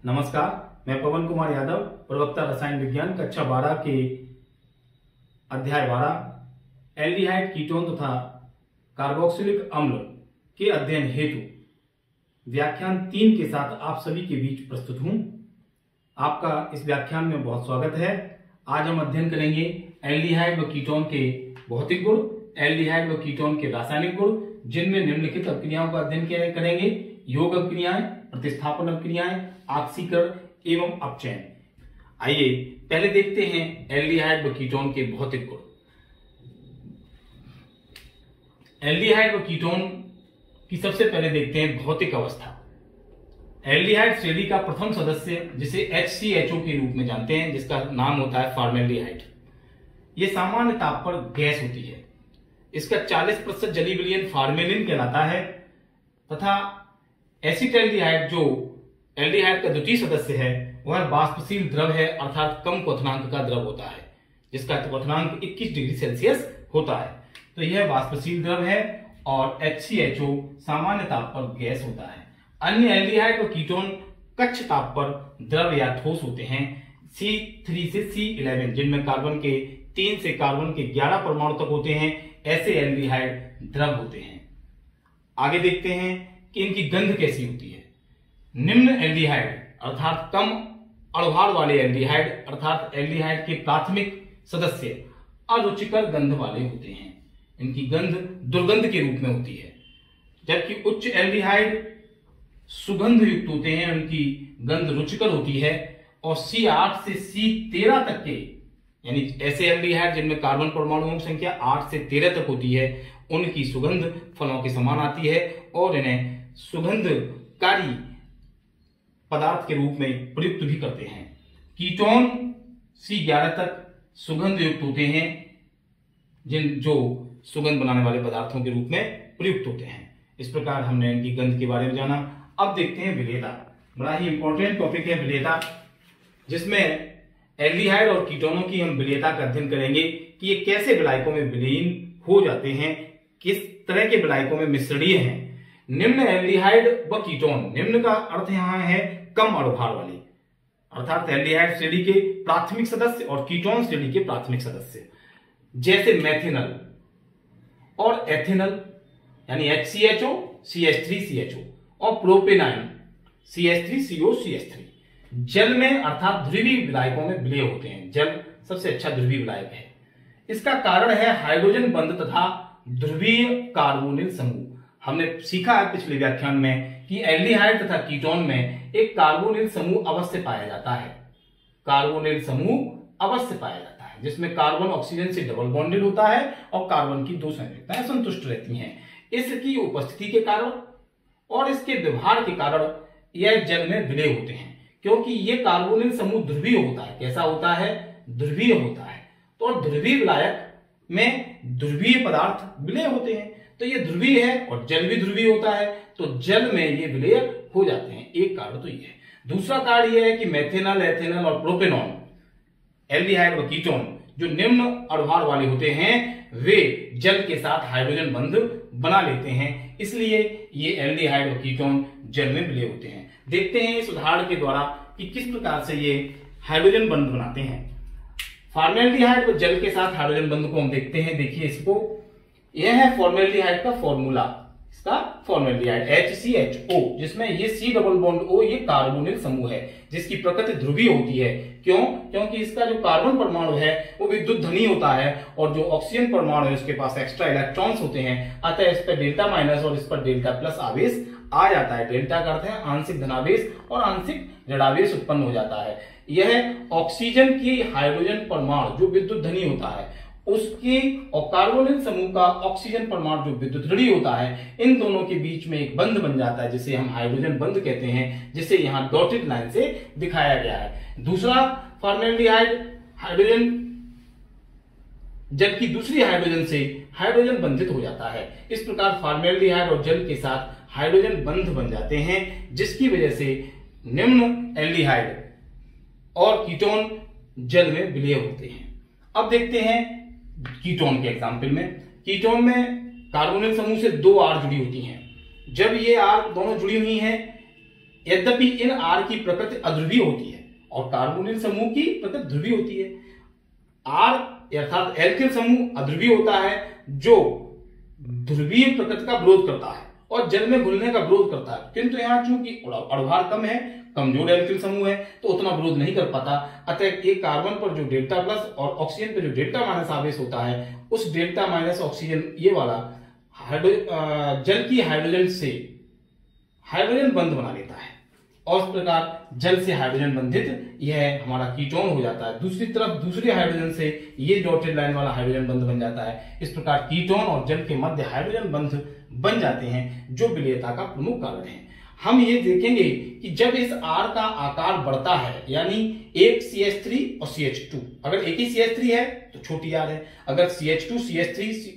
नमस्कार, मैं पवन कुमार यादव, प्रवक्ता रसायन विज्ञान कक्षा 12 के अध्याय 12 एल्डिहाइड कीटोन तथा कार्बोक्सिलिक अम्ल के अध्ययन हेतु व्याख्यान 3 के साथ आप सभी के बीच प्रस्तुत हूं। आपका इस व्याख्यान में बहुत स्वागत है। आज हम अध्ययन करेंगे एल्डिहाइड व कीटोन के भौतिक गुण, एल्डिहाइड व कीटोन के रासायनिक गुण, जिनमें निम्नलिखित अपक्रियाओं का अध्ययन करेंगे: योग अपक्रियाएं, प्रतिस्थापन अपक्रियाएं, ऑक्सीकरण एवं अपचयन। आइए पहले देखते हैं एल्डिहाइड व कीटोन के भौतिक गुण। एल्डिहाइड व कीटोन की सबसे पहले देखते हैं भौतिक अवस्था। एल्डिहाइड श्रेणी का प्रथम सदस्य, जिसे HCHO के रूप में जानते हैं, जिसका नाम होता है फॉर्मेल्डिहाइड। यह सामान्य ताप पर गैस होती है। इसका 40% जलीय विलयन फॉर्मेलिन कहलाता है तथा एसिटैल्डिहाइड, जो एल्डिहाइड का द्वितीय सदस्य है, वह वाष्पशील द्रव है, अर्थात कम क्वथनांक का द्रव होता है, जिसका क्वथनांक 21 डिग्री सेल्सियस होता है। तो यह वाष्पशील द्रव है और HCHO सामान्य ताप पर गैस होता है। अन्य एल्डिहाइड व कीटोन कक्ष ताप पर द्रव या ठोस होते हैं, C3 से C11, जिनमें कार्बन के 3 से कार्बन के 11 परमाणु तक होते हैं। ऐसे एल्डिहाइड द्रव होते हैं। आगे देखते हैं कि इनकी गंध कैसी होती है। निम्न एल्डिहाइड अर्थात कम अणुभार वाले एल्डिहाइड अर्थात एल्डिहाइड के प्राथमिक सदस्य अरुचिकर गंध वाले होते हैं। इनकी गंध दुर्गंध के रूप में होती है, जबकि उच्च एल्डिहाइड सुगंध युक्त होते हैं, उनकी गंध रुचिकर होती है। और C8 से C13 तक के, यानी ऐसे एल्डिहाइड जिनमें कार्बन परमाणुओं की संख्या 8 से 13 तक होती है, उनकी सुगंध फलों के समान आती है और इन्हें सुगंधकारी पदार्थ के रूप में प्रयुक्त भी करते हैं। कीटोन C11 तक सुगंध युक्त होते हैं, जो सुगंध बनाने वाले पदार्थों के रूप में प्रयुक्त होते हैं। इस प्रकार हमने इनकी गंध के बारे में जाना। अब देखते हैं विलेयता। बड़ा ही इंपॉर्टेंट टॉपिक है विलेयता, जिसमें एल्डिहाइड और कीटोनों की हम विलेयता का अध्ययन करेंगे कि ये कैसे विलायकों में विलीन हो जाते हैं, किस तरह के विलायकों में मिश्रणीय हैं। निम्न एल्डिहाइड व कीटोन, निम्न का अर्थ यहां है कम अणुभार वाले, अर्थात एल्डिहाइड श्रेणी के प्राथमिक सदस्य और कीटोन श्रेणी के प्राथमिक सदस्य, जैसे मेथिनल और एथिनल, यानी HCHO, CH3CHO और प्रोपेनाइन CH3COCH3 जल में अर्थात ध्रुवीय विलायकों में विलय होते हैं। जल सबसे अच्छा ध्रुवीय विलायक है। इसका कारण है हाइड्रोजन बंध तथा ध्रुवीय कार्बोनिल समूह। हमने सीखा है पिछले व्याख्यान में कि एल्डिहाइड तथा कीटोन में एक कार्बोनिल समूह अवश्य पाया जाता है। कार्बोनिल समूह अवश्य पाया जाता है, जिसमें कार्बन ऑक्सीजन से डबल बॉन्डेड होता है और कार्बन की 2 संयुक्ताएं संतुष्ट रहती हैं। इसकी उपस्थिति के कारण और इसके व्यवहार के कारण यह जल में विलय होते हैं, क्योंकि यह कार्बोनिल समूह ध्रुवीय होता है। कैसा होता है? ध्रुवीय होता है। तो ध्रुवीय विलायक में ध्रुवीय पदार्थ विलय होते हैं, तो ये ध्रुवीय है और जल भी ध्रुवीय होता है, तो जल में ये विलय हो जाते हैं। एक कारण तो ये है। दूसरा कारण यह है कि मेथिनल, एथिनल और प्रोपेनॉन एल्डिहाइड व कीटोन जो निम्न अणुभार वाले होते हैं, वे जल के साथ हाइड्रोजन बंध बना लेते हैं, इसलिए ये एल्डिहाइड व कीटोन जल में विलय होते हैं। देखते हैं इस उदाहरण के द्वारा कि किस प्रकार से ये हाइड्रोजन बंध बनाते हैं। फॉर्मेल्डिहाइड व जल के साथ हाइड्रोजन बंध को हम देखते हैं। देखिए इसको, यह है फॉर्मेल्डिहाइड का फॉर्मूला। इसका फॉर्मेल्डिहाइड HCHO, जिसमें ये C डबल बॉन्ड O ये कार्बोनिल समूह है, जिसकी प्रकृति ध्रुवीय होती है। क्यों? क्योंकि इसका जो कार्बन परमाणु है वो विद्युत धनी होता है और जो ऑक्सीजन परमाणु है उसके पास एक्स्ट्रा इलेक्ट्रॉन्स होते हैं। अतः इस पर डेल्टा माइनस और इस पर डेल्टा प्लस आवेश आ जाता है। डेल्टा का अर्थ है आंशिक धनावेश और आंशिक ऋणावेश उत्पन्न हो जाता है। यह ऑक्सीजन की हाइड्रोजन परमाणु जो विद्युत धनी होता है उसकी और कार्बोनिल समूह का ऑक्सीजन परमाणु जो विद्युत ऋणी होता है, इन दोनों के बीच में एक बंध बन जाता है, जिसे हम हाइड्रोजन बंध कहते हैं, जिसे यहां डॉटेड लाइन से दिखाया गया है। दूसरा फॉर्मेल्डिहाइड हाइड्रोजन जल की दूसरी हाइड्रोजन से हाइड्रोजन बंधित हो जाता है। इस प्रकार फॉर्मेल्डिहाइड और जल के साथ हाइड्रोजन बंध बन जाते हैं, जिसकी वजह से निम्न एल्डिहाइड और कीटोन जल में विलय होते हैं। अब देखते हैं कीटोन के एग्जाम्पल में। कीटोन में कार्बोनिल समूह से 2 R जुड़ी होती हैं। जब ये R दोनों जुड़ी हुई हैं यद्यपि इन R की प्रकृति अध्रुवीय होती है और कार्बोनिल समूह की प्रकृति ध्रुवीय होती है। R अर्थात एल्किल समूह अध्रुवीय होता है जो ध्रुवीय प्रकृति का विरोध करता है और जल में घुलने का विरोध करता है, किंतु यहाँ चूंकि अणुभार कम है, कमजोर एल्किल समूह है, तो उतना विरोध नहीं कर पाता। अतः एक कार्बन पर जो डेल्टा प्लस और ऑक्सीजन पर जो डेल्टा माइनस आवेश होता है, उस डेल्टा माइनस ऑक्सीजन ये वाला जल की हाइड्रोजन से हाइड्रोजन बंध बना लेता है और इस प्रकार जल से हाइड्रोजन बंधित यह हमारा कीटोन हो जाता है। दूसरी तरफ दूसरे हाइड्रोजन से ये डॉटेड लाइन वाला हाइड्रोजन बंध बन जाता है। इस प्रकार कीटोन और जल के मध्य हाइड्रोजन बंध बन जाते हैं, जो विलेयता का प्रमुख कारण है। हम ये देखेंगे कि जब इस R का आकार बढ़ता है, यानी एक CH3 और CH2, अगर एक ही CH3 है तो छोटी R है, अगर CH2 CH3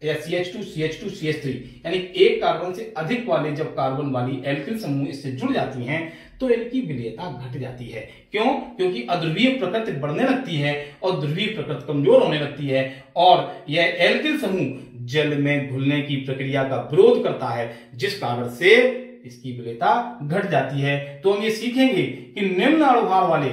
या CH2 CH2 CH3 यानी एक कार्बन से अधिक वाले जब कार्बन वाली एल्किल समूह इससे जुड़ जाती हैं तो इनकी विलेयता घट जाती है। क्यों? क्योंकि अध्रुवीय प्रकृति बढ़ने लगती है और ध्रुवीय प्रकृति कमजोर होने लगती है और यह एल्किल समूह जल में घुलने की प्रक्रिया का विरोध करता है, जिस कारण से इसकी विलेयता घट जाती है। तो हम ये सीखेंगे कि निम्न अणुभार वाले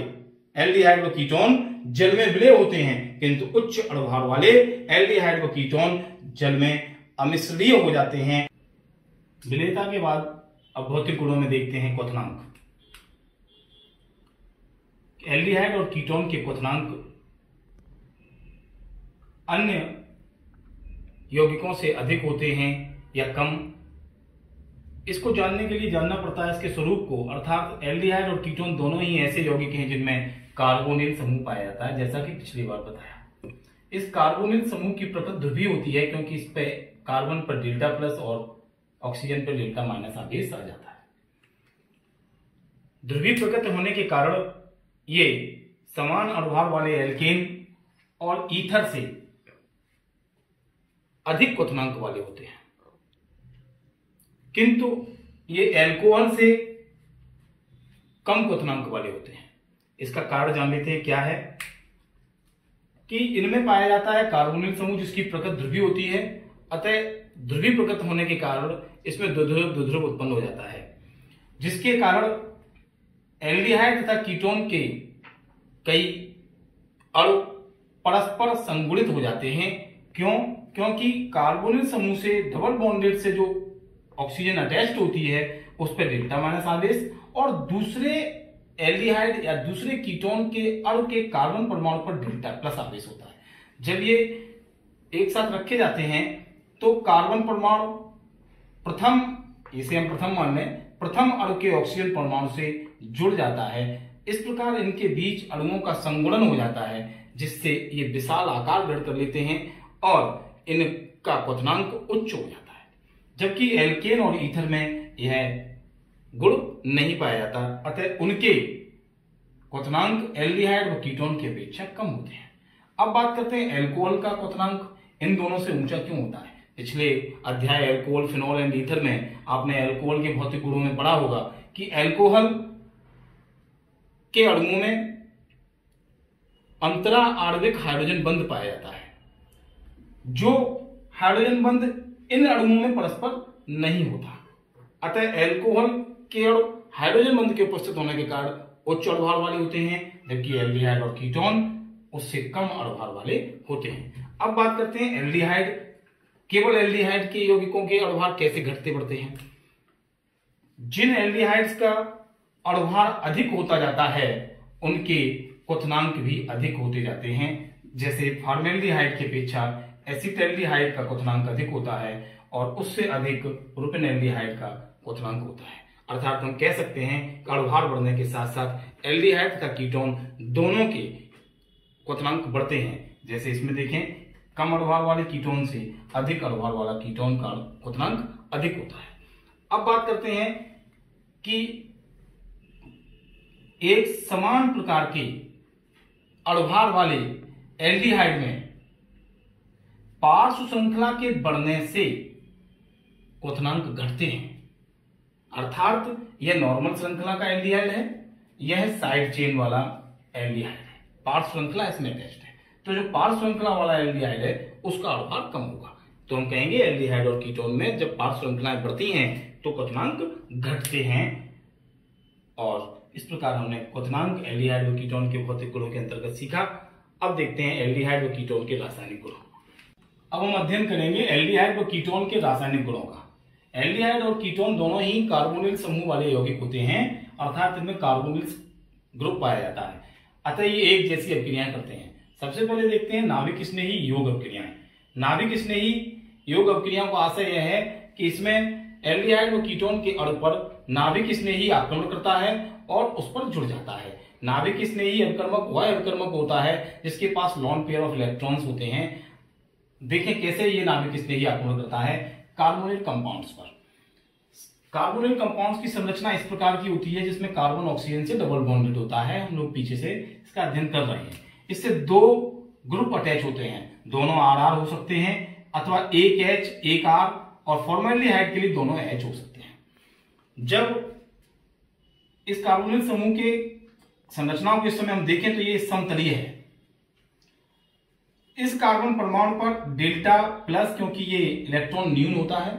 एल्डिहाइड व कीटोन जल में विलय होते हैं, किंतु उच्च अणुभार वाले एल्डिहाइड व कीटोन जल में अमिश्रीय हो जाते हैं। विलेयता के बाद अब भौतिक गुणों में देखते हैं क्वथनांक। एल्डिहाइड और कीटोन के क्वथनांक अन्य यौगिकों से अधिक होते हैं या कम, इसको जानने के लिए जानना पड़ता है इसके स्वरूप को। अर्थात एल्डिहाइड और कीटोन दोनों ही ऐसे यौगिक हैं जिनमें कार्बोनिल समूह पाया जाता है, जैसा कि पिछली बार बताया। इस कार्बोनिल समूह की प्रकृति ध्रुवीय होती है क्योंकि इस पे कार्बन पर डेल्टा प्लस और ऑक्सीजन पर डेल्टा माइनस आवेश आ जाता है। ध्रुवीय प्रकृति होने के कारण ये समान अणुभार वाले एल्केन और ईथर से अधिक क्वथनांक वाले होते हैं, किंतु ये एल्कोहल से कम क्वथनांक वाले होते हैं। इसका कारण जान लेते हैं क्या है कि इनमें पाया जाता है कार्बोनिल समूह जिसकी प्रकृति ध्रुवीय होती है, अतः ध्रुवीय प्रकृति होने के कारण इसमें द्विध्रुव उत्पन्न हो जाता है, जिसके कारण एल्डिहाइड तथा कीटोन के कई अणु परस्पर संगुणित हो जाते हैं। क्यों? क्योंकि कार्बोनिल समूह से डबल बॉन्डेड से जो ऑक्सीजन अटैच्ड होती है उस पर डेल्टा माइनस आवेश और दूसरे एल्डिहाइड या दूसरे कीटोन के अणु के कार्बन परमाणु पर डेल्टा प्लस आवेश होता है। जब ये एक साथ रखे जाते हैं तो कार्बन परमाणु प्रथम, इसे हम प्रथम मान लें, प्रथम अणु के ऑक्सीजन परमाणु से जुड़ जाता है। इस प्रकार इनके बीच अणुओं का संगुणन हो जाता है, जिससे ये विशाल आकार ग्रहण कर लेते हैं और इनका क्वथनांक उच्च हो जाता है। जबकि एल्केन और ईथर में यह गुण नहीं पाया जाता, अतः उनके क्वथनांक एल्डिहाइड व कीटोन की अपेक्षा कम होते हैं। अब बात करते हैं एल्कोहल का क्वथनांक इन दोनों से ऊंचा क्यों होता है। पिछले अध्याय एल्कोहल, फिनॉल एंड ईथर में आपने एल्कोहल के भौतिक गुणों में पढ़ा होगा कि एल्कोहल के अणुओं में अंतरा आणविक हाइड्रोजन बंध पाया जाता है, जो हाइड्रोजन बंध इन अणुओं में परस्पर नहीं होता। अतः एल्कोहल के अणु हाइड्रोजन बंध के उपस्थित होने के कारण उच्च अणुभार वाले होते हैं, जबकि एल्डिहाइड और कीटोन उससे कम अणुभार वाले होते हैं। अब बात करते हैं एल्डिहाइड, केवल एल्डिहाइड के यौगिकों के अणुभार कैसे घटते बढ़ते हैं। जिन एल्डिहाइड्स का अणुभार अधिक होता जाता है उनके क्वथनांक भी अधिक होते जाते हैं। जैसे फॉर्मेल्डिहाइड की अपेक्षा एसिटाल्डिहाइड का क्वथनांक अधिक होता है और उससे अधिक प्रोपेनॉल्डिहाइड का क्वथनांक होता है। अर्थात हम कह सकते हैं कि अणुभार बढ़ने के साथ साथ एल्डिहाइड तथा कीटोन दोनों के क्वथनांक बढ़ते हैं। जैसे इसमें देखें, कम अणुभार वाले कीटोन से अधिक अणुभार वाला कीटोन का क्वथनांक अधिक होता है। अब बात करते हैं कि एक समान प्रकार के अणुभार वाले एल्डिहाइड में पार्श्व श्रृंखला के बढ़ने से क्वथनांक घटते हैं। अर्थात यह नॉर्मल श्रृंखला का एल्डिहाइड है, यह साइड चेन वाला एल्डिहाइड है, पार्श्व श्रृंखला इसमें अटैच्ड है। तो जो पार्श्व श्रृंखला वाला एल्डिहाइड है उसका अणुभार कम होगा। तो हम कहेंगे एल्डिहाइड और कीटोन में जब पार्श्व श्रृंखलाएं बढ़ती हैं तो क्वथनांक घटते हैं। और इस प्रकार हमने क्वथनांक एल्डिहाइड व कीटोन के भौतिक गुणों के अंतर्गत सीखा। अब देखते हैं एल्डिहाइड व कीटोन के रासायनिक गुण। अब हम अध्ययन करेंगे एल्डिहाइड व कीटोन के रासायनिक गुणों का। एल्डिहाइड और कीटोन दोनों ही कार्बोनिल समूह वाले यौगिक होते हैं, अर्थात इनमें कार्बोनिल ग्रुप पाया जाता है, अतः ये एक जैसी अभिक्रियाएं करते हैं। सबसे पहले देखते हैं नाभिक स्नेही योग अभिक्रियाएं। नाभिक स्नेही योग अभिक्रियाओं का आशय यह है कि इसमें एल्डिहाइड व कीटोन के अणु पर नाभिक स्नेही आक्रमण करता है और उस पर जुड़ जाता है। नाभिक स्नेही अभिकर्मक वह अभिकर्मक होता है जिसके पास लॉन पेयर ऑफ इलेक्ट्रॉन्स होते हैं। देखें कैसे ये नाभिक स्नेही आक्रमण करता है कार्बोनिल कंपाउंड्स पर। कार्बोनिल कंपाउंड्स की संरचना इस प्रकार की होती है जिसमें कार्बन ऑक्सीजन से डबल बॉन्डेड होता है। हम लोग पीछे से इसका अध्ययन कर रहे हैं। इससे दो ग्रुप अटैच होते हैं, दोनों RR हो सकते हैं अथवा एक H एक R, और फॉर्मेल्डिहाइड के लिए दोनों H हो सकते हैं। जब इस कार्बोनिल समूह के संरचनाओं के समय हम देखें तो ये समतलीय है। इस कार्बन परमाणु पर डेल्टा प्लस क्योंकि ये इलेक्ट्रॉन न्यून होता है,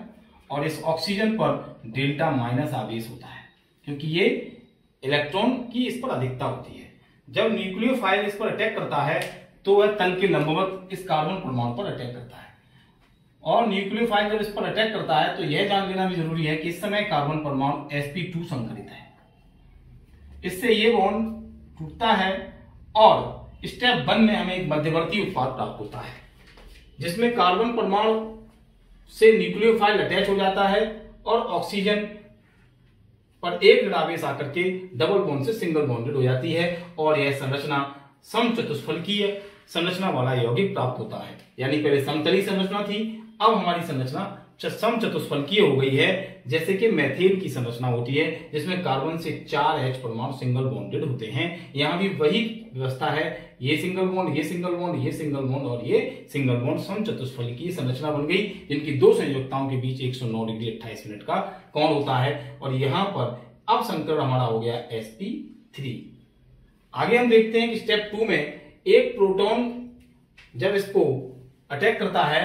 और इस ऑक्सीजन पर डेल्टा माइनस आवेश होता है क्योंकि ये इलेक्ट्रॉन की इस पर अधिकता होती है। जब न्यूक्लियोफाइल इस पर अटैक करता है तो वह तल के लंबवत इस कार्बन परमाणु पर अटैक करता है, और न्यूक्लियोफाइल जब इस पर अटैक करता है तो यह जान लेना भी जरूरी है कि इस समय कार्बन परमाणु sp2 संकरित है। इससे ये बॉन्ड टूटता है और स्टेप 1 में हमें एक मध्यवर्ती उत्पाद प्राप्त होता है जिसमें कार्बन परमाणु से न्यूक्लियोफाइल अटैच हो जाता है और ऑक्सीजन पर एक ऋणावेश आकर के डबल बॉन्ड से सिंगल बॉन्डेड हो जाती है, और यह संरचना समचतुष्फलकीय संरचना वाला यौगिक प्राप्त होता है। यानी पहले समतली संरचना थी, अब हमारी संरचना समचतुष्फलकीय हो गई है, जैसे कि मेथेन की संरचना होती है जिसमें कार्बन से 4 H परमाणु सिंगल बॉन्डेड होते हैं। यहां भी वही व्यवस्था है, ये सिंगल बॉन्ड, ये सिंगल बॉन्ड, ये सिंगल बॉन्ड और ये सिंगल बॉन्ड, समचतुष्फलकीय संरचना बन गई जिनकी दो संयोजकताओं के बीच 109 डिग्री 28 मिनट का कोण होता है। और यहां पर अब संकरण हमारा हो गया sp3। आगे हम देखते हैं कि स्टेप 2 में एक प्रोटॉन जब इसको अटैक करता है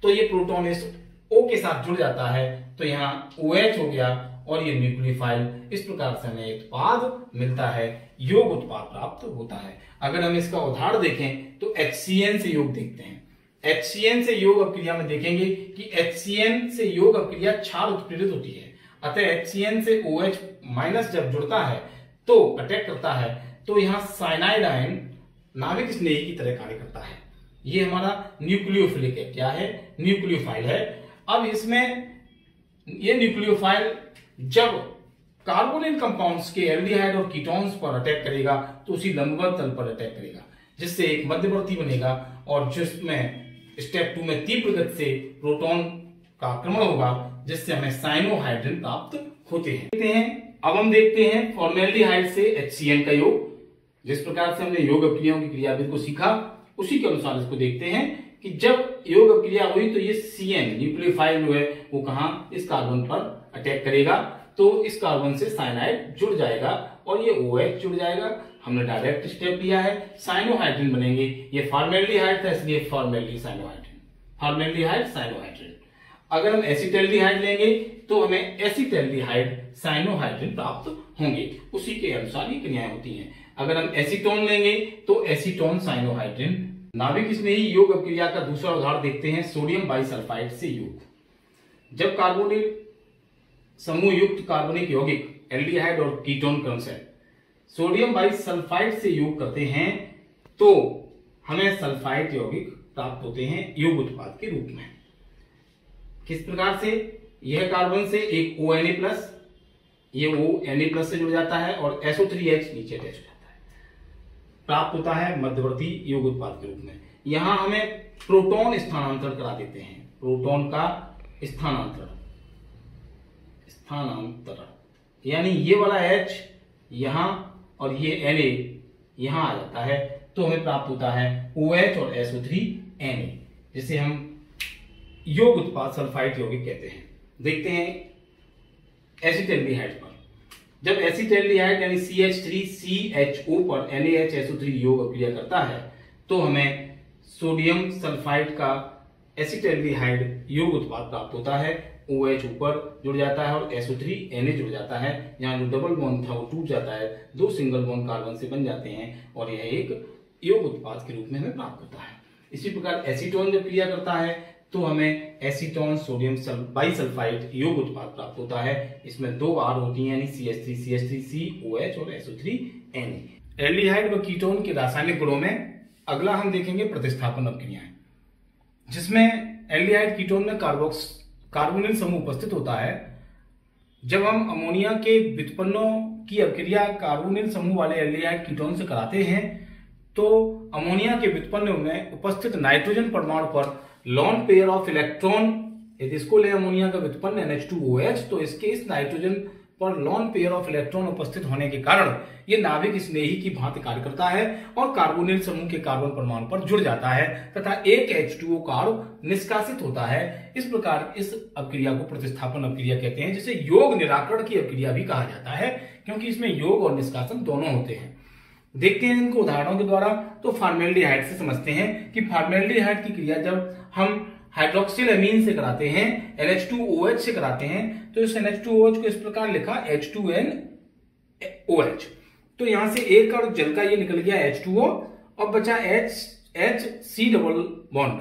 तो ये प्रोटॉन इस O के साथ जुड़ जाता है, तो यहाँ OH हो गया और ये न्यूक्लियोफाइल। इस प्रकार से हमें उत्पाद मिलता है, योग उत्पाद प्राप्त होता है। अगर हम इसका उदाहरण देखें तो HCN से योग देखते हैं। HCN से योग अभिक्रिया में देखेंगे कि HCN से योग अभिक्रिया क्षार उत्प्रेरित होती है, अतः HCN से OH माइनस जब जुड़ता है तो अटैक करता है तो यहाँ साइनाइड आयन नाभिक स्नेही की तरह कार्य करता है। ये हमारा न्यूक्लियोफिलिक है, क्या है, न्यूक्लियोफाइल है। अब इसमें ये न्यूक्लियोफाइल जब कार्बोनिल कंपाउंड्स के एल्डिहाइड और कीटोन्स पर अटैक करेगा तो उसी लंबवत तल पर अटैक करेगा जिससे एक मध्यवर्ती बनेगा, और जिसमें स्टेप 2 में तीव्र गति से प्रोटॉन का आक्रमण होगा जिससे हमें साइनोहाइड्रिन प्राप्त होते हैं। अब हम देखते हैं फॉर्मेल्डिहाइड से HCN का योग। जिस प्रकार से हमने योग अभिक्रियाओं की क्रियाविधि को सीखा उसी के अनुसार इसको देखते हैं कि जब योग अभिक्रिया हुई तो ये CN न्यूक्लियोफाइल जो है वो कहां, इस कार्बन पर अटैक करेगा, तो इस कार्बन से साइनाइड जुड़ जाएगा और ये OH जुड़ जाएगा। हमने डायरेक्ट स्टेप लिया है, साइनोहाइड्रिन बनेंगे। ये फॉर्मेल्डिहाइड था इसलिए फॉर्मेल्डी साइनोहाइड्रिन, फॉर्मेल्डिहाइड साइनोहाइड्रिन। अगर हम एसिटल्डिहाइड लेंगे तो हमें एसिटल्डिहाइड साइनोहाइड्रिन प्राप्त होंगे। उसी के अनुसार ये क्रियाएं होती हैं। अगर हम एसीटोन लेंगे तो एसीटोन साइनोहाइड्रिन। नाभिक स्नेही योग अभिक्रिया का दूसरा उदाहरण देखते हैं सोडियम बाइसल्फाइड से योग। जब कार्बोनिल समूह युक्त कार्बनिक यौगिक एल्डिहाइड और कीटोन क्रमशः सोडियम बाइसल्फाइड से योग करते हैं तो हमें सल्फाइड यौगिक प्राप्त होते हैं योग उत्पाद के रूप में। किस प्रकार से, यह कार्बन से एक ONA+, ये ONA+ से जुड़ जाता है और SO3H नीचे अटैच हो जाता है, प्राप्त होता है मध्यवर्ती योग उत्पाद के रूप में। यहां हमें प्रोटॉन स्थानांतरण करा देते हैं, प्रोटॉन का स्थानांतरण, यानी ये वाला H यहां और ये Na यहां आ जाता है तो हमें प्राप्त होता है OH और SO3Na, जिसे हम योग उत्पाद सल्फाइड यौगिक कहते हैं। देखते हैं एसिटल्डिहाइड पर। जब एसिटल्डिहाइड यानी CH3CHO पर NaHSO3 योग अभिक्रिया करता है तो हमें सोडियम सल्फाइड का एसिटल्डिहाइड योग उत्पाद प्राप्त होता है। OH ऊपर जुड़ जाता है और SO3 Na जुड़ जाता है। यहाँ जो डबल बॉन्ड था वो टूट जाता है, 2 सिंगल बॉन्ड कार्बन से बन जाते हैं और यह एक योग उत्पाद के रूप में हमें प्राप्त होता है। इसी प्रकार एसीटोन जब क्रिया करता है तो हमें एसीटोन सोडियम बाइसल्फाइड योग उत्पाद प्राप्त होता है। इसमें 2 R होती हैं यानी CH3CH3COH और SO3 Na। एल्डिहाइड व कीटोन के रासायनिक गुणों में अगला हम देखेंगे प्रतिस्थापन अपक्रियाएं, जिसमें एल्डिहाइड कीटोन में कार्बोनिल समूह उपस्थित होता है। जब हम अमोनिया के व्युत्पन्नों की अपक्रिया कार्बोनिल समूह वाले एल्डिहाइड कीटोन से कराते हैं तो अमोनिया के व्युत्पन्न में उपस्थित नाइट्रोजन परमाणु पर लोन पेयर ऑफ इलेक्ट्रॉन, यदि इसको ले अमोनिया का व्युत्पन्न NH2OH, तो इसके इस नाइट्रोजन पर लोन पेयर ऑफ इलेक्ट्रॉन उपस्थित होने के कारण ये नाभिक स्नेही की भांति कार्य करता है और कार्बोनिल समूह के कार्बन परमाणु पर जुड़ जाता है तथा एक H2O कार्ब निष्कासित होता है। इस प्रकार इस अपक्रिया को प्रतिस्थापन अपक्रिया कहते हैं, जिसे योग निराकरण की अपक्रिया भी कहा जाता है, क्योंकि इसमें योग और निष्कासन दोनों होते हैं। देखते हैं इनको उदाहरणों के द्वारा। तो फॉर्मेल्डिहाइड से समझते हैं कि फॉर्मेल्डिहाइड की क्रिया जब हम हाइड्रोक्सिल अमीन से कराते हैं, NH2OH से कराते हैं, तो इस NH2OH को इस प्रकार लिखा H2NOH। तो यहां से एक और जल का ये निकल गया H2O और बचा HC डबल बॉन्ड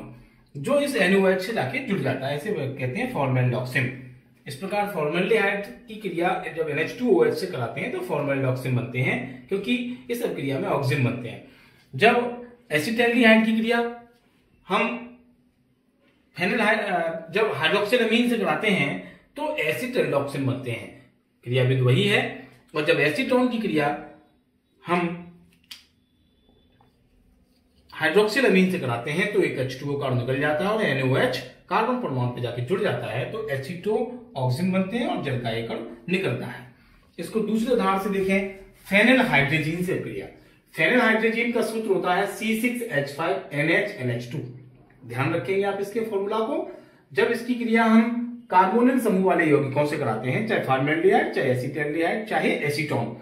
जो इस NOH से जाके जुड़ जाता है, इसे कहते हैं फॉर्मेल्डॉक्सिन। इस प्रकार फॉर्मेल्डिहाइड की क्रिया जब NH2OH से कराते हैं तो फॉर्मेल्डॉक्सिन बनते हैं, क्योंकि इस क्रिया में ऑक्सीजन बनते हैं। जब एसिटैल्डिहाइड की क्रिया हम जब हाइड्रोक्सिल अमीन से कराते हैं तो एसिटैल्डॉक्सिन बनते हैं, क्रियाविधि वही है। और जब एसीटोन की क्रिया हम हाइड्रोक्सिल अमीन से कराते हैं तो एक H2O कार्बन निकल जाता है और NOH कार्बन परमाणु पे जाके जुड़ जाता है, तो एसीटो ऑक्सीजन बनते हैं और जल का एक अणु निकलता है। इसको दूसरे उदाहरण से देखें, फेनिल हाइड्रोजीन से क्रिया। फेनिल हाइड्रोजीन का सूत्र होता है C6H5NH2। ध्यान रखेंगे आप इसके फॉर्मूला को। जब इसकी क्रिया हम कार्बोनिल समूह वाले यौगिकों से कराते हैं, चाहे फॉर्मेल्डिहाइड, चाहे एसिटैल्डिहाइड, चाहे एसीटोन,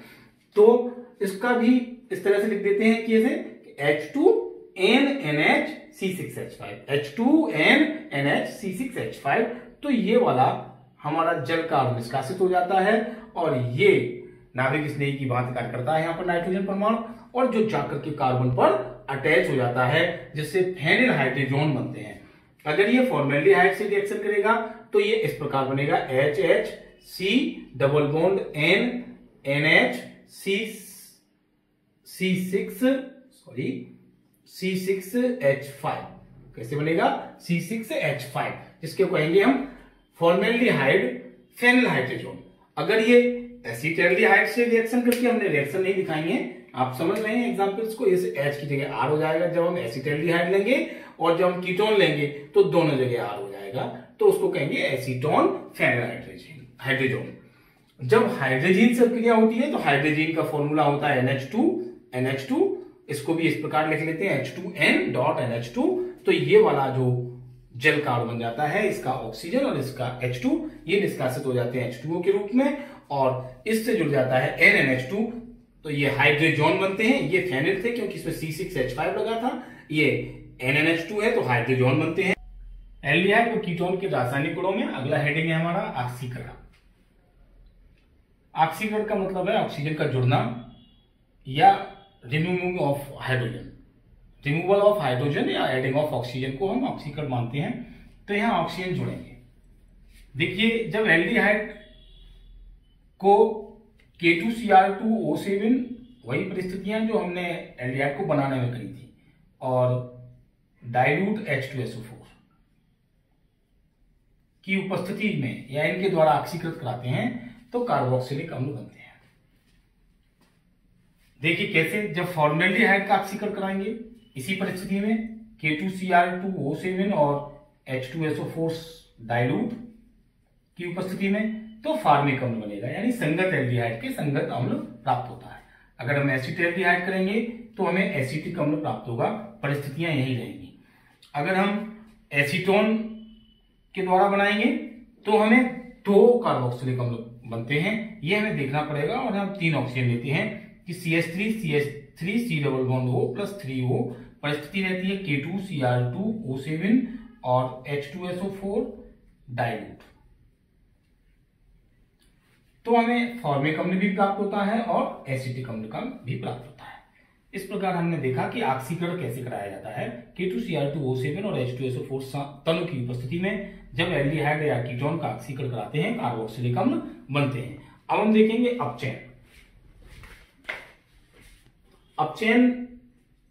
तो इसका भी इस तरह से लिख देते हैं कि H2NNHC6H5, H2NNHC6H5। तो ये वाला हमारा जल का निष्कासित हो जाता है और ये नाभिक स्नेही की भांति कार्य करता है यहाँ पर नाइट्रोजन परमाणु, और जो जाकर के कार्बन पर अटैच हो जाता है, जिससे फेनिल हाइड्रोजन बनते हैं। अगर ये फॉर्मेल्डिहाइड से रिएक्शन करेगा तो ये इस प्रकार बनेगा HHC डबल बॉन्ड C6H5। कैसे बनेगा? C6H5, जिसके कहेंगे हम फॉर्मेल्डिहाइड फेनिल हाइड्रोजन। अगर ये एसिटैल्डिहाइड से रिएक्शन करके, हमने रिएक्शन नहीं दिखाई है, आप समझ रहे हैं एग्जांपल्स को, इस H की जगह R हो जाएगा जब हम एसिटैल्डिहाइड लेंगे, और जब हम कीटोन लेंगे तो दोनों जगह R हो जाएगा, तो उसको कहेंगे एसीटोन फेनिल हाइड्रोजन। जब हाइड्रोजीन से क्रिया होती है तो हाइड्रोजीन का फॉर्मूला होता है NH2। इसको भी इस प्रकार लिख लेते हैं H2N.NH2। तो ये वाला जो जल का अणु बन जाता है, इसका ऑक्सीजन और इसका H2, ये निष्कासित हो जाते हैं H2O के रूप में, और इससे जुड़ जाता है NNH2। तो ये हाइड्रोजन बनते हैं। ये फेनिल थे क्योंकि इसमें C6H5 लगा था, ये NNH2 है तो हाइड्रोजन बनते हैं। एल्डिहाइड और कीटोन के रासायनिक गुणों में अगला हेडिंग है हमारा ऑक्सीकरण। ऑक्सीकरण का मतलब है ऑक्सीजन का जुड़ना या removing of hydrogen, removal of hydrogen या एडिंग ऑफ ऑक्सीजन को हम ऑक्सीकरण मानते हैं। तो यहां ऑक्सीजन जुड़ेंगे। देखिए, जब एल्डिहाइड को K2Cr2O7, वही परिस्थितियां जो हमने एल्डिहाइड को बनाने में करी थी, और डाइल्यूट H2SO4 की उपस्थिति में या इनके द्वारा ऑक्सीकृत कराते हैं तो कार्बोक्सिलिक अम्ल बनते हैं। देखिए कैसे, जब फॉर्मेल्डिहाइड का ऑक्सीकरण कराएंगे इसी परिस्थिति में K2Cr2O7 और H2SO4 डाइल्यूट की उपस्थिति में, तो फार्मिक अम्ल बनेगा, यानी संगत एल्डिहाइड के संगत अम्ल प्राप्त होता है। अगर हम एसिटैल्डिहाइड करेंगे तो हमें एसिटिक अम्ल प्राप्त होगा, परिस्थितियां यही रहेंगी। अगर हम एसीटोन के द्वारा बनाएंगे तो हमें 2 कार्बोक्सिलिक अम्ल बनते हैं, ये हमें देखना पड़ेगा। और हम 3 ऑक्सीजन लेते हैं कि CH3 double bond O plus 3O, परिस्थिति रहती है K2Cr2O7 और H2SO4 डाइल्यूट। तो हमें फॉर्मिक अम्ल भी प्राप्त होता है और एसिटिक अम्ल का भी प्राप्त होता है। इस प्रकार हमने देखा कि ऑक्सीकरण कैसे कराया जाता है। K2Cr2O7 और H2SO4 तनु की उपस्थिति में जब एल्डिहाइड या कीटोन का ऑक्सीकरण कराते हैं कार्बोक्सिलिक अम्ल बनते हैं। अब हम देखेंगे अपचयन। अपचयन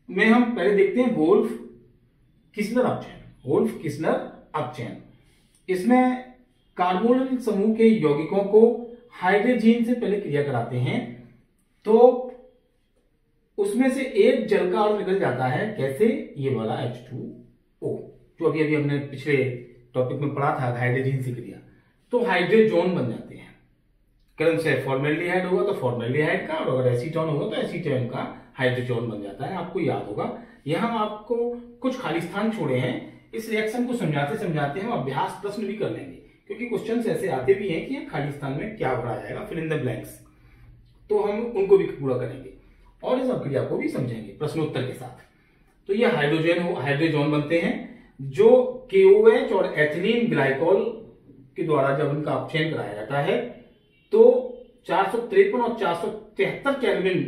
में हम पहले देखते हैं वोल्फ-किस्लर अपचयन। वोल्फ-किस्लर अपचयन, इसमें कार्बोनिल समूह के यौगिकों को हाइड्रोजन से पहले क्रिया कराते हैं तो उसमें से एक जल का अणु निकल जाता है। कैसे? ये वाला H2O जो अभी अभी हमने पिछले टॉपिक में पढ़ा था, हाइड्रोजन से क्रिया, तो हाइड्रोजोन बन जाते हैं। क्रम से फॉर्मेल्डिहाइड होगा तो फॉर्मेल्डिहाइड का, और अगर एसीटोन होगा तो एसीटोन का हाइड्रोजोन बन जाता है। आपको याद होगा, यहां आपको कुछ खाली स्थान छोड़े हैं। इस रिएक्शन को समझाते समझाते हम अभ्यास प्रश्न भी कर लेंगे, क्योंकि क्वेश्चन ऐसे आते भी हैं कि खाली स्थान में क्या भरा जाएगा, फिल इन द ब्लैंक्स, तो हम उनको भी पूरा करेंगे और इस अभिक्रिया को भी समझेंगे प्रश्नोत्तर के साथ। तो ये हाइड्रोजन बनते हैं जो KOH और एथिलीन ग्लाइकोल के द्वारा जब उनका अपचयन कराया जाता है तो 453 और 473 केल्विन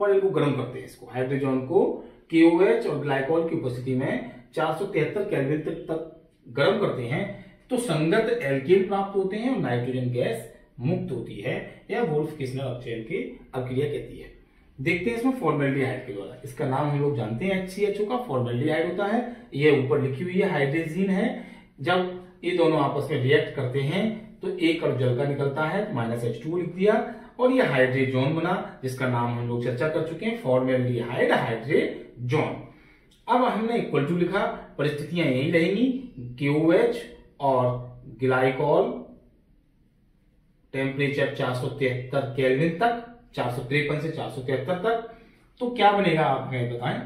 पर इनको गर्म करते हैं। इसको हाइड्रोजन को KOH और ग्लाइकोल की उपस्थिति में 473 केल्विन तक गर्म करते हैं तो संगत एल्केन प्राप्त होते हैं और नाइट्रोजन गैस मुक्त होती है। यह वोल्फ-किस्लर अपचयन की अभिक्रिया कहती है। देखते हैं इसमें फॉर्मेल्डिहाइड के द्वारा, इसका नाम हम लोग जानते हैं HCHO का, फॉर्मेल्डिहाइड होता है। ये ऊपर लिखी हुई है हाइड्रोजन है। जब ये दोनों आपस में रिएक्ट करते हैं तो एक और जल का निकलता है, -H2O लिख दिया, और ये हाइड्रोजन बना जिसका नाम हम लोग चर्चा कर चुके हैं, फॉर्मेल्डिहाइड हाइड्रोजन। अब हमने इक्वल टू लिखा, परिस्थितियां यही रहेंगी, KOH और ग्लाइकोल टेम्परेचर 473 केल्विन तक, 453 से 473 तक, तो क्या बनेगा आप हमें बताएं?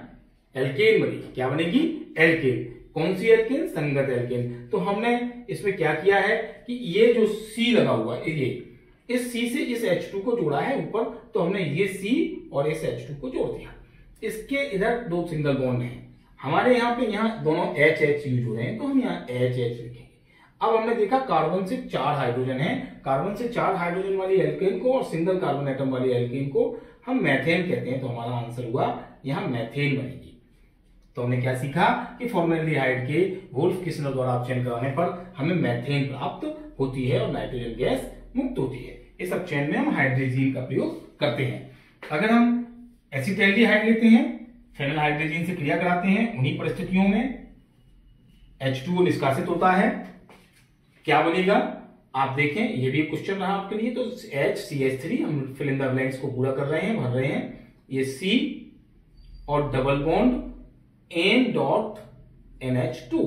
एल्केन बनेगी। क्या बनेगी? एल्केन। कौन सी एल्केन? संगत एल्केन। तो हमने इसमें क्या किया है कि ये जो C लगा हुआ है, ये इस C से इस H2 को जोड़ा है ऊपर, तो हमने ये C और इस H2 को जोड़ दिया। इसके इधर दो सिंगल बॉन्ड हैं हमारे यहाँ पे, यहाँ दोनों HH यूज हो रहे हैं तो हम यहाँ HH लिखेंगे। अब हमने देखा कार्बन से 4 हाइड्रोजन है, कार्बन से 4 हाइड्रोजन वाली एल्केन को और सिंगल कार्बन एटम वाली एल्केन को हम मैथेन कहते हैं, तो हमारा आंसर हुआ यहाँ मैथेन बनेगी। तो हमने क्या सीखा कि फॉर्मेल्डिहाइड के वोल्फ-किस्लर द्वारा अपचयन कराने पर हमें मैथेन प्राप्त होती है और नाइट्रोजन गैस मुक्त होती है। इस अपचयन में हम हाइड्रोजन का प्रयोग करते हैं। अगर हम एसिटाल्डिहाइड लेते हैं, फेनल हाइड्रोजन से क्रिया कराते हैं, उन्हीं परिस्थितियों में H2O निष्कासित होता है, क्या बनेगा आप देखें, ये भी क्वेश्चन रहा आपके लिए। तो HCH3, हम फिल इन द ब्लैंक्स को पूरा कर रहे हैं, भर रहे हैं। ये C और डबल बॉन्ड N.NH2,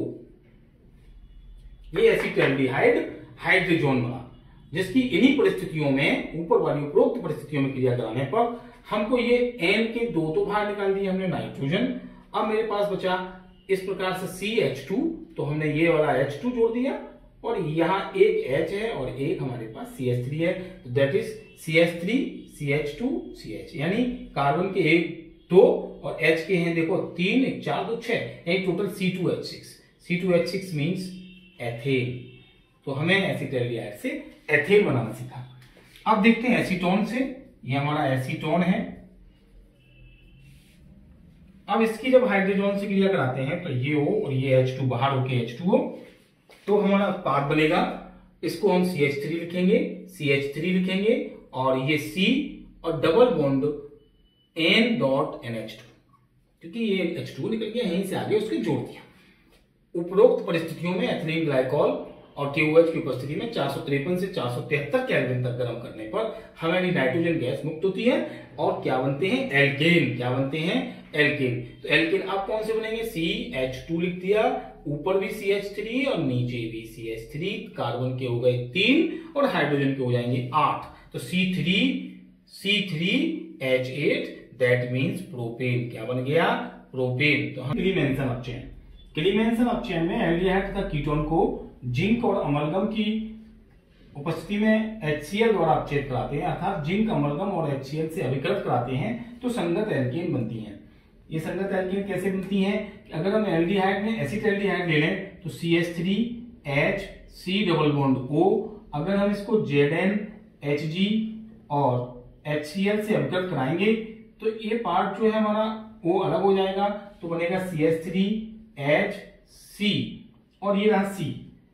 ये एसिटाल्डिहाइड हाइड्रोजन बना, जिसकी इन्हीं परिस्थितियों में, ऊपर वाली उपरोक्त परिस्थितियों में क्रिया कराने पर हमको ये N के दो तो बाहर निकाल दिए हमने नाइट्रोजन। अब मेरे पास बचा इस प्रकार से CH2, तो हमने ये वाला H2 जोड़ दिया और यहाँ एक H है और एक हमारे पास CH3 है, तो that is CH3 CH2 CH, यानी कार्बन के एक दो और H के हैं देखो 3, 1 4 2 6, यानी total C2H6। C2H6 means ethane. तो हमें एसिटाल्डिहाइड से एथेन बनाना सीखा। अब देखते हैं एसीटोन से, ये हमारा एसीटोन है। अब इसकी जब हाइड्रोजन से क्रिया कराते हैं तो ये O और ये H2 बाहर होके H2O, तो हमारा उत्पाद बनेगा। इसको हम CH3 लिखेंगे, CH3 लिखेंगे और ये C और डबल बॉन्ड N.NH2, क्योंकि ये H2 निकल गया यहीं से आगे उसके जोड़ दिया। उपरोक्त परिस्थितियों में एथिलीन ग्लाइकोल और KOH की उपस्थिति में 453 से 473 केल्विन तक गर्म करने पर हमारी नाइट्रोजन गैस मुक्त होती है और क्या बनते हैं? एल्केन। क्या बनते हैं? एल्केन। तो एल्केन अब कौन से बनेंगे? CH2 लिख दिया, ऊपर भी CH3 और नीचे भी CH3, कार्बन के हो गए 3 और हाइड्रोजन के हो जाएंगे 8, तो C3H8, दैट मीन्स प्रोपेन। क्या बन गया? प्रोपेन। तो हम क्लीमेंसन अपचयन, क्लीमेंसन अपचयन में एल्डिहाइड तथा कीटोन को जिंक और अमलगम की उपस्थिति में HCl द्वारा अपचयित कराते हैं, अर्थात जिंक अमलगम और HCl से अभिकृत कराते हैं तो संगत एल्केन बनती है। ये संगत एल्केन कैसे बनती है? अगर हम एल्डिहाइड में एसिटाल्डिहाइड ले लें तो CH3H C double bond O, अगर हम इसको Zn Hg और HCl से अवगत कराएंगे तो ये पार्ट जो है हमारा वो अलग हो जाएगा, तो बनेगा CH3HC और ये रहा C।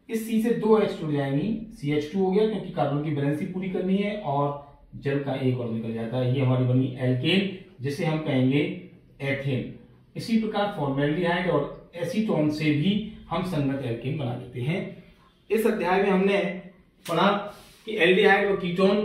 इस C से 2 H जुड़ जाएंगी, CH2 हो गया क्योंकि कार्बन की बैलेंसी पूरी करनी है और जल का एक और निकल जाता है। ये हमारी बनी एल्केन जिसे हम कहेंगे एथेन। इसी प्रकार फॉर्मेल्डिहाइड और एसीटोन से भी हम संगत एल्केन बना देते हैं। इस अध्याय में हमने पढ़ा कि एल्डिहाइड व कीटोन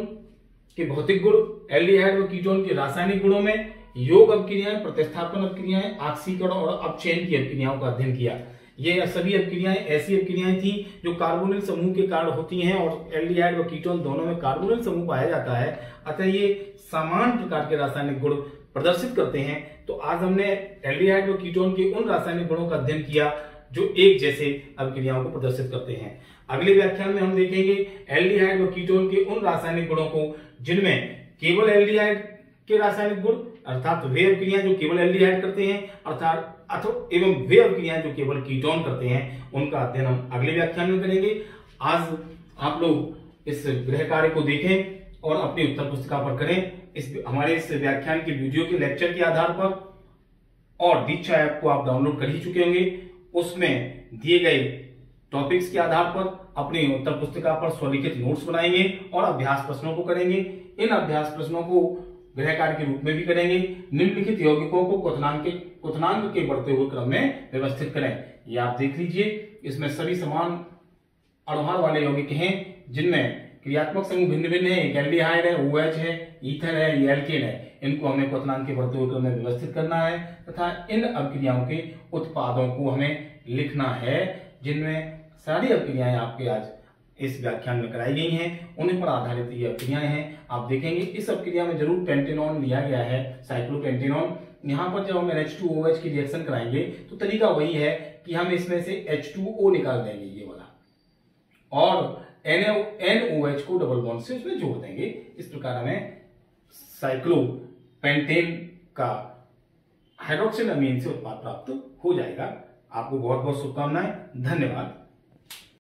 के भौतिक गुण, एल्डिहाइड व कीटोन के रासायनिक गुणों में योग अपक्रियाएं, प्रतिस्थापन अपक्रियाएं, ऑक्सीकरण और अपचयन की अपक्रियाओं का अध्ययन किया। ये सभी अपक्रियाएं ऐसी अपक्रियाएं थी जो कार्बोनिल समूह के कारण होती हैं और एल्डिहाइड व कीटोन दोनों में कार्बोनिल समूह पाया जाता है, अतः ये समान प्रकार के रासायनिक गुण प्रदर्शित करते हैं। तो आज हमने एल्डिहाइड व कीटोन के उन रासायनिक गुणों का अध्ययन किया जो एक जैसे अपक्रियाओं को प्रदर्शित करते हैं। अगले व्याख्यान में हम देखेंगे एल्डिहाइड व कीटोन के उन रासायनिक गुणों को जिनमें केवल एल्डिहाइड के रासायनिक गुण अर्थात वे अपक्रियाएं जो केवल एल्डिहाइड करते हैं अर्थात एवं वे अपक्रियाएं जो केवल कीटोन करते हैं, उनका अध्ययन हम अगले व्याख्यान में करेंगे। आज आप लोग इस गृह कार्य को देखें और अपनी उत्तर पुस्तिका पर करें। हमारे इस व्याख्यान के वीडियो के लेक्चर के आधार पर और दीक्षा ऐप को आप डाउनलोड कर ही चुके होंगे, उसमें दिए गए टॉपिक्स के आधार पर अपनी उत्तर पुस्तिका पर स्वलिखित नोट्स बनाएंगे और अभ्यास प्रश्नों को करेंगे। इन अभ्यास प्रश्नों को गृह कार्य के रूप में भी करेंगे। निम्नलिखित यौगिकों को क्वथनांक के बढ़ते हुए क्रम में व्यवस्थित करें। ये आप देख लीजिए, इसमें सभी समान अणुभार वाले यौगिक हैं जिनमें क्रियात्मक समूह भिन्न भिन्न है। एक एल्डिहाइड है, OH है, ईथर है, ये एल्केन है। इनको हमें क्वथनांक के बढ़ते हुए क्रम में व्यवस्थित करना है तथा इन अपक्रियाओं के उत्पादों को हमें लिखना है, जिनमें सारी अपक्रियाएं आपके आज इस व्याख्यान में कराई गई हैं, उन्हीं पर आधारित ये अपक्रियाएं हैं। आप देखेंगे इस अपक्रिया में जरूर पेंटेनॉन लिया गया है, साइक्लोपेंटेनॉन। यहाँ पर जब हम NH2OH की रिएक्शन कराएंगे तो तरीका वही है कि हम इसमें से H2O निकाल देंगे ये वाला और NOH को डबल बॉन्ड से उसमें जोड़ देंगे। इस प्रकार हमें साइक्लोपेंटेन का हाइड्रोक्सिल अमीन से उत्पाद प्राप्त हो जाएगा। आपको बहुत बहुत शुभकामनाएं। धन्यवाद।